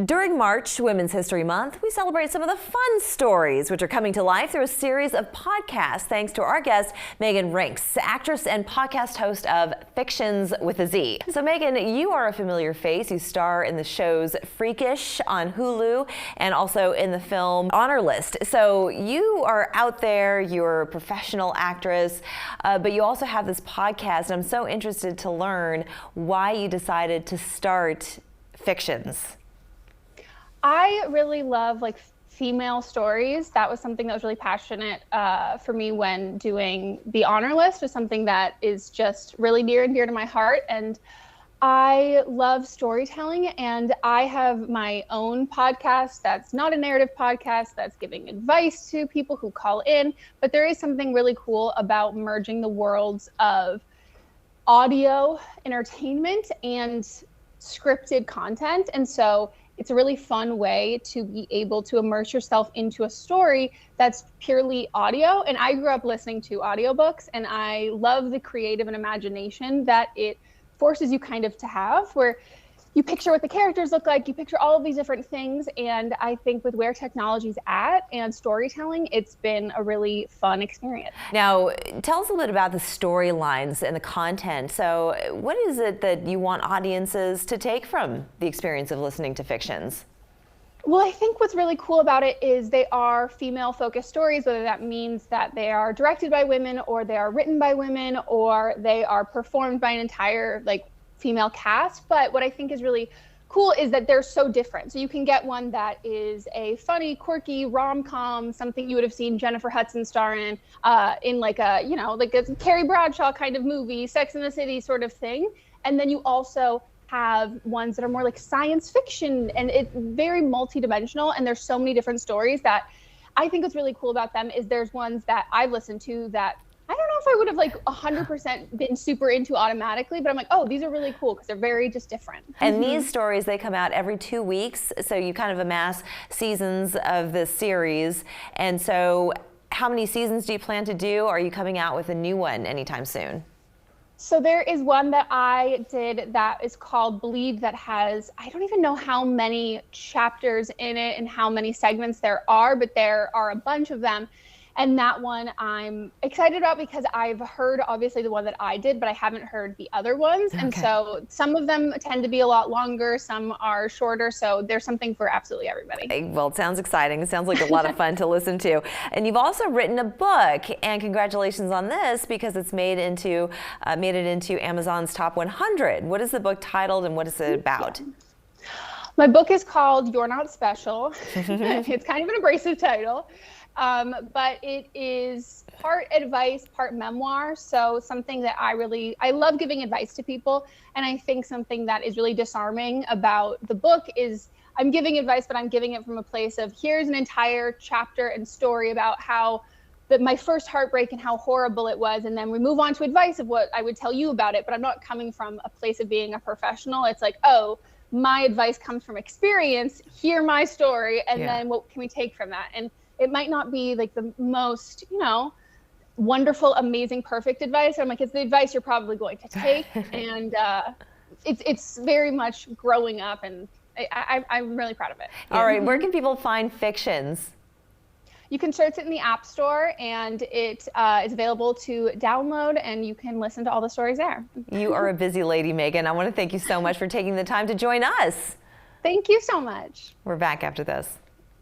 During March, Women's History Month, we celebrate some of the fun stories which are coming to life through a series of podcasts thanks to our guest, Meghan Rienks, actress and podcast host of Fictionz with a Z. So Meghan, you are a familiar face. You star in the shows Freakish on Hulu and also in the film Honor List. So you are out there, you're a professional actress, but you also have this podcast, and I'm so interested to learn why you decided to start Fictionz. I really love female stories. That was something that was really passionate for me when doing the Honor List. Was something that is just really near and dear to my heart. And I love storytelling, and I have my own podcast that's not a narrative podcast, that's giving advice to people who call in. But there is something really cool about merging the worlds of audio entertainment and scripted content. And so it's a really fun way to be able to immerse yourself into a story that's purely audio. And I grew up listening to audiobooks, and I love the creative and imagination that it forces you kind of to have, where you picture what the characters look like, you picture all of these different things. And I think with where technology's at and storytelling, it's been a really fun experience. Now, tell us a little bit about the storylines and the content. So what is it that you want audiences to take from the experience of listening to Fictionz? Well, I think what's really cool about it is they are female-focused stories, whether that means that they are directed by women, or they are written by women, or they are performed by an entire female cast. But what I think is really cool is that they're so different. So you can get one that is a funny, quirky rom-com, something you would have seen Jennifer Hudson star in a Carrie Bradshaw kind of movie, Sex and the City sort of thing. And then you also have ones that are more like science fiction, and it's very multi-dimensional, and there's so many different stories that I think what's really cool about them is there's ones that I've listened to that I don't know if I would have 100% been super into automatically, but I'm like, oh, these are really cool because they're very just different. And these stories, they come out every 2 weeks, so you kind of amass seasons of this series. And so how many seasons do you plan to do? Are you coming out with a new one anytime soon? So there is one that I did that is called Bleed, that has, I don't even know how many chapters in it and how many segments there are, but there are a bunch of them. And that one I'm excited about because I've heard obviously the one that I did, but I haven't heard the other ones. Okay. And so some of them tend to be a lot longer, some are shorter. So there's something for absolutely everybody. Well, it sounds exciting. It sounds like a lot of fun to listen to. And you've also written a book, and congratulations on this because it's made it into Amazon's top 100. What is the book titled and what is it about? My book is called You're Not Special. It's kind of an abrasive title. But it is part advice, part memoir. So something that I love giving advice to people. And I think something that is really disarming about the book is I'm giving advice, but I'm giving it from a place of here's an entire chapter and story about how my first heartbreak and how horrible it was. And then we move on to advice of what I would tell you about it. But I'm not coming from a place of being a professional. It's like, oh, my advice comes from experience. Hear my story. And then what can we take from that? And it might not be the most, wonderful, amazing, perfect advice. I'm like, it's the advice you're probably going to take. And it's very much growing up, and I'm really proud of it. All right, where can people find Fictionz? You can search it in the App Store, and it is available to download, and you can listen to all the stories there. You are a busy lady, Meghan. I want to thank you so much for taking the time to join us. Thank you so much. We're back after this.